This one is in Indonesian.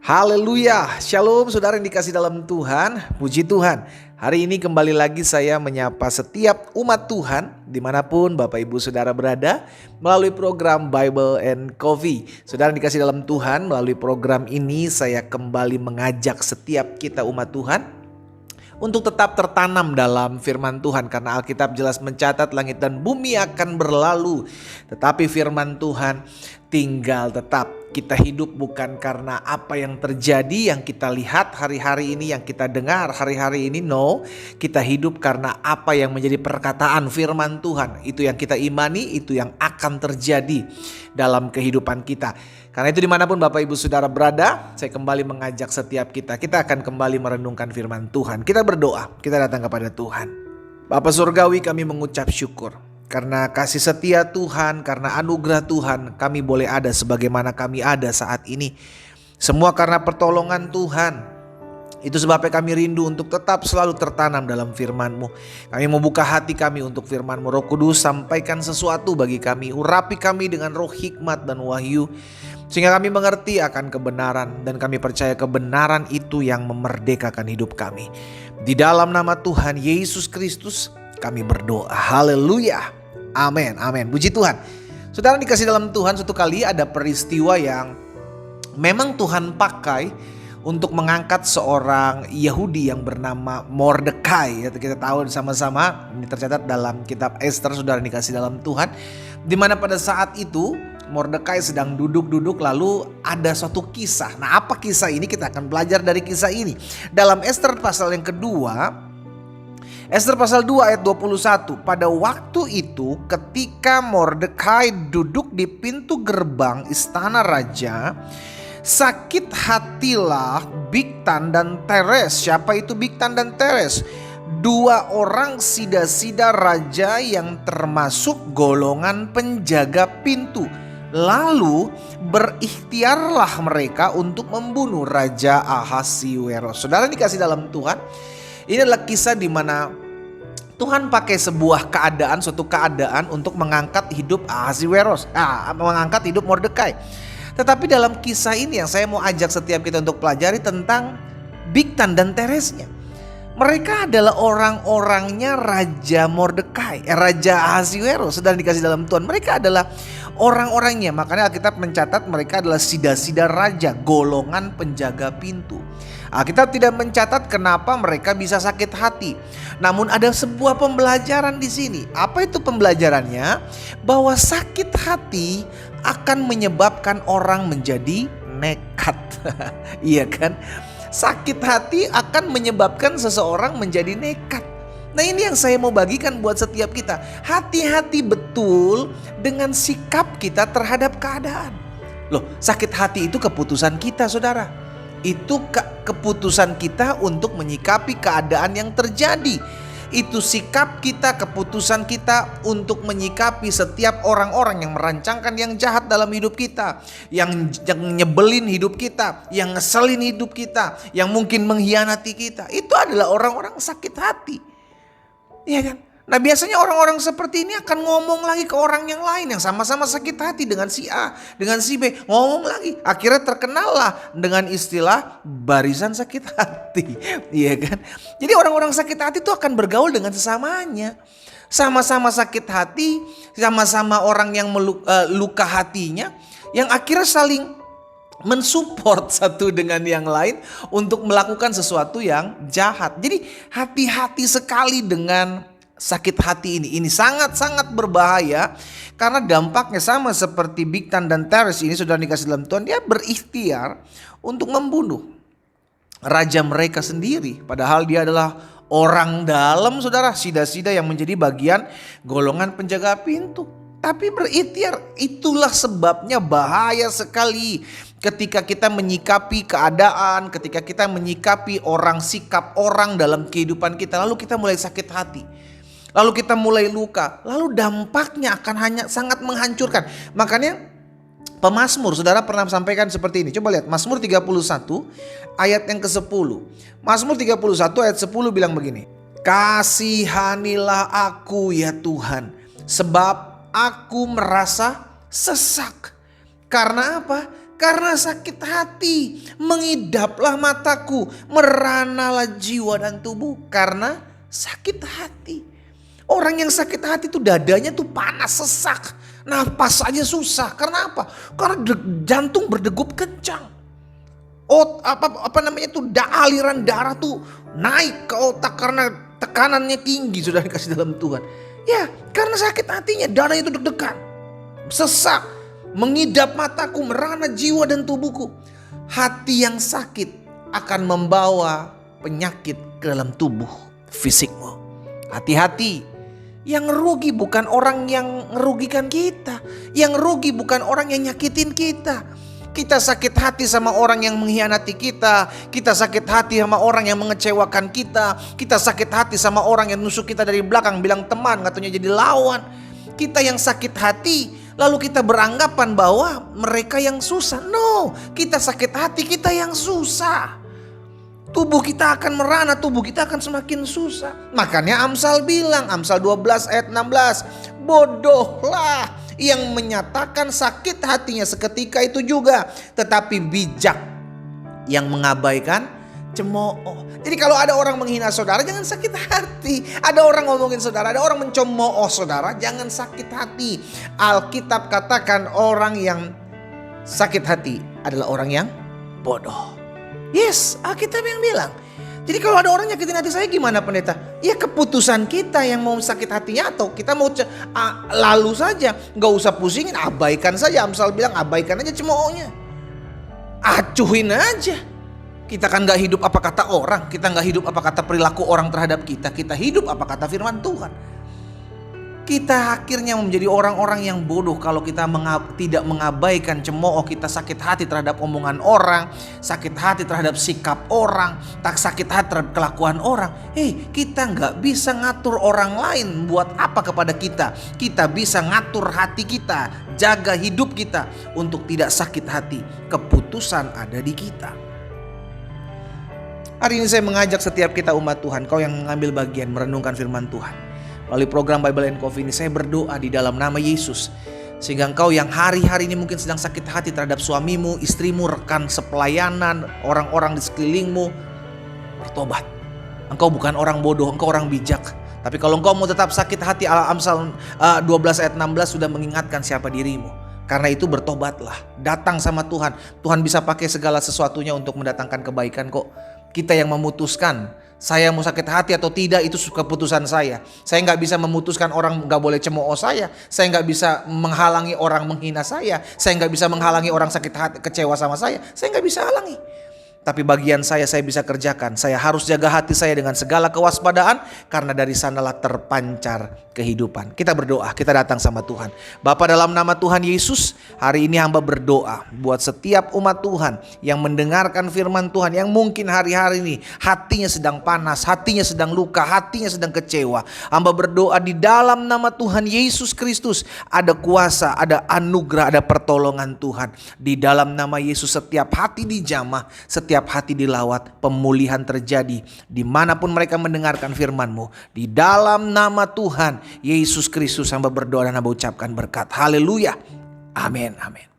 Haleluya, shalom saudara yang dikasih dalam Tuhan, puji Tuhan. Hari ini kembali lagi saya menyapa setiap umat Tuhan dimanapun Bapak Ibu Saudara berada melalui program Bible and Coffee. Saudara yang dikasih dalam Tuhan, melalui program ini saya kembali mengajak setiap kita umat Tuhan untuk tetap tertanam dalam firman Tuhan. Karena Alkitab jelas mencatat langit dan bumi akan berlalu, tetapi firman Tuhan tinggal tetap. Kita hidup bukan karena apa yang terjadi, yang kita lihat hari-hari ini, yang kita dengar hari-hari ini. No, kita hidup karena apa yang menjadi perkataan firman Tuhan. Itu yang kita imani, itu yang akan terjadi dalam kehidupan kita. Karena itu dimanapun Bapak Ibu Saudara berada, saya kembali mengajak setiap kita akan kembali merenungkan firman Tuhan. Kita berdoa, kita datang kepada Tuhan. Bapa Surgawi, kami mengucap syukur. Karena kasih setia Tuhan, karena anugerah Tuhan, kami boleh ada sebagaimana kami ada saat ini. Semua karena pertolongan Tuhan. Itu sebabnya kami rindu untuk tetap selalu tertanam dalam firman-Mu. Kami membuka hati kami untuk firman-Mu. Roh Kudus, sampaikan sesuatu bagi kami. Urapi kami dengan roh hikmat dan wahyu, sehingga kami mengerti akan kebenaran. Dan kami percaya kebenaran itu yang memerdekakan hidup kami. Di dalam nama Tuhan Yesus Kristus kami berdoa. Haleluya. Amin, amin. Puji Tuhan. Saudara dikasih dalam Tuhan, suatu kali ada peristiwa yang memang Tuhan pakai untuk mengangkat seorang Yahudi yang bernama Mordekai. Kita tahu sama-sama, ini tercatat dalam kitab Ester, saudara dikasih dalam Tuhan. Dimana pada saat itu Mordekai sedang duduk-duduk, lalu ada suatu kisah. Nah, apa kisah ini? Kita akan belajar dari kisah ini. Dalam Ester pasal yang kedua, Ester pasal 2 ayat 21. Pada waktu itu ketika Mordekai duduk di pintu gerbang istana raja, sakit hatilah Bigtan dan Teres. Siapa itu Bigtan dan Teres? Dua orang sida-sida raja yang termasuk golongan penjaga pintu. Lalu berikhtiarlah mereka untuk membunuh Raja Ahasiweros. Saudara dikasih dalam Tuhan, ini adalah kisah di mana Tuhan pakai sebuah keadaan, suatu keadaan untuk mengangkat hidup Ahasiweros, mengangkat hidup Mordekai. Tetapi dalam kisah ini yang saya mau ajak setiap kita untuk pelajari tentang Bigtan dan Teresnya. Mereka adalah orang-orangnya Raja Mordekai, Raja Ahasiweros. Sedang dikasih dalam Tuhan, mereka adalah orang-orangnya. Makanya Alkitab mencatat mereka adalah sida-sida raja, golongan penjaga pintu. Alkitab tidak mencatat kenapa mereka bisa sakit hati. Namun ada sebuah pembelajaran di sini. Apa itu pembelajarannya? Bahwa sakit hati akan menyebabkan orang menjadi nekat. Iya kan? Sakit hati akan menyebabkan seseorang menjadi nekat. Nah, ini yang saya mau bagikan buat setiap kita. Hati-hati betul dengan sikap kita terhadap keadaan. Loh, sakit hati itu keputusan kita, saudara. Itu keputusan kita untuk menyikapi keadaan yang terjadi. Itu sikap kita, keputusan kita untuk menyikapi setiap orang-orang yang merancangkan yang jahat dalam hidup kita, yang nyebelin hidup kita, yang ngeselin hidup kita, yang mungkin mengkhianati kita. Itu adalah orang-orang sakit hati. Iya kan? Nah, biasanya orang-orang seperti ini akan ngomong lagi ke orang yang lain yang sama-sama sakit hati dengan si A, dengan si B, ngomong lagi. Akhirnya terkenal lah dengan istilah barisan sakit hati. Iya kan? Jadi orang-orang sakit hati itu akan bergaul dengan sesamanya. Sama-sama sakit hati, sama-sama orang yang luka hatinya, yang akhirnya saling mensupport satu dengan yang lain untuk melakukan sesuatu yang jahat. Jadi hati-hati sekali dengan sakit hati ini. Ini sangat-sangat berbahaya karena dampaknya sama seperti Bigtan dan Teres ini, sudah dikasih dalam Tuhan. Dia berikhtiar untuk membunuh raja mereka sendiri. Padahal dia adalah orang dalam, saudara, sida-sida yang menjadi bagian golongan penjaga pintu. Tapi berikhtiar, itulah sebabnya bahaya sekali ketika kita menyikapi keadaan, ketika kita menyikapi orang, sikap orang dalam kehidupan kita, lalu kita mulai sakit hati. Lalu kita mulai luka, lalu dampaknya akan hanya sangat menghancurkan. Makanya pemazmur, saudara pernah sampaikan seperti ini. Coba lihat Mazmur 31 ayat yang ke-10. Mazmur 31 ayat 10 bilang begini. Kasihanilah aku ya Tuhan, sebab aku merasa sesak. Karena apa? Karena sakit hati, mengidaplah mataku, meranalah jiwa dan tubuh karena sakit hati. Orang yang sakit hati tuh dadanya tuh panas, sesak, nafas aja susah. Karena apa? Karena jantung berdegup kencang. Aliran darah tuh naik ke otak karena tekanannya tinggi, sudah dikasih dalam Tuhan. Ya, karena sakit hatinya, darahnya itu deg-degan, sesak, mengidap mataku, merana jiwa dan tubuhku. Hati yang sakit akan membawa penyakit ke dalam tubuh fisikmu. Hati-hati, yang rugi bukan orang yang merugikan kita. Yang rugi bukan orang yang nyakitin kita. Kita sakit hati sama orang yang mengkhianati kita. Kita sakit hati sama orang yang mengecewakan kita. Kita sakit hati sama orang yang nusuk kita dari belakang, bilang teman, katanya jadi lawan. Kita yang sakit hati, lalu kita beranggapan bahwa mereka yang susah. No, kita sakit hati, kita yang susah. Tubuh kita akan merana, tubuh kita akan semakin susah. Makanya Amsal bilang, Amsal 12 ayat 16, bodohlah yang menyatakan sakit hatinya seketika itu juga, tetapi bijak yang mengabaikan cemooh. Jadi kalau ada orang menghina saudara, jangan sakit hati. Ada orang ngomongin saudara, ada orang mencemooh saudara, jangan sakit hati. Alkitab katakan orang yang sakit hati adalah orang yang bodoh. Yes, Alkitab yang bilang. Jadi kalau ada orang nyakitin hati saya, gimana pendeta? Ya keputusan kita yang mau sakit hatinya, atau kita mau lalu saja, gak usah pusingin, abaikan saja. Amsal bilang abaikan aja cemoohnya, acuhin aja. Kita kan gak hidup apa kata orang, kita gak hidup apa kata perilaku orang terhadap kita. Kita hidup apa kata firman Tuhan. Kita akhirnya menjadi orang-orang yang bodoh kalau kita tidak mengabaikan cemooh. Kita sakit hati terhadap omongan orang, sakit hati terhadap sikap orang, tak sakit hati terhadap kelakuan orang. Kita nggak bisa ngatur orang lain buat apa kepada kita. Kita bisa ngatur hati kita, jaga hidup kita untuk tidak sakit hati. Keputusan ada di kita. Hari ini saya mengajak setiap kita umat Tuhan, kau yang mengambil bagian merenungkan firman Tuhan. Melalui program Bible and Coffee ini saya berdoa di dalam nama Yesus, sehingga engkau yang hari-hari ini mungkin sedang sakit hati terhadap suamimu, istrimu, rekan sepelayanan, orang-orang di sekelilingmu, bertobat. Engkau bukan orang bodoh, engkau orang bijak. Tapi kalau engkau mau tetap sakit hati, Amsal 12 ayat 16 sudah mengingatkan siapa dirimu. Karena itu bertobatlah, datang sama Tuhan. Tuhan bisa pakai segala sesuatunya untuk mendatangkan kebaikan kok. Kita yang memutuskan, saya mau sakit hati atau tidak, itu keputusan saya. Saya gak bisa memutuskan orang gak boleh cemooh saya. Saya gak bisa menghalangi orang menghina saya. Saya gak bisa menghalangi orang sakit hati, kecewa sama saya. Saya gak bisa halangi. Tapi bagian saya bisa kerjakan. Saya harus jaga hati saya dengan segala kewaspadaan, karena dari sanalah terpancar kehidupan. Kita berdoa, kita datang sama Tuhan. Bapa, dalam nama Tuhan Yesus, hari ini hamba berdoa buat setiap umat Tuhan yang mendengarkan firman Tuhan, yang mungkin hari-hari ini hatinya sedang panas, hatinya sedang luka, hatinya sedang kecewa. Hamba berdoa di dalam nama Tuhan Yesus Kristus, ada kuasa, ada anugerah, ada pertolongan Tuhan. Di dalam nama Yesus, setiap hati dijamah, setiap hati dilawat, pemulihan terjadi dimanapun mereka mendengarkan firman-Mu. Di dalam nama Tuhan Yesus Kristus hamba berdoa dan hamba ucapkan berkat. Haleluya. Amin. Amin.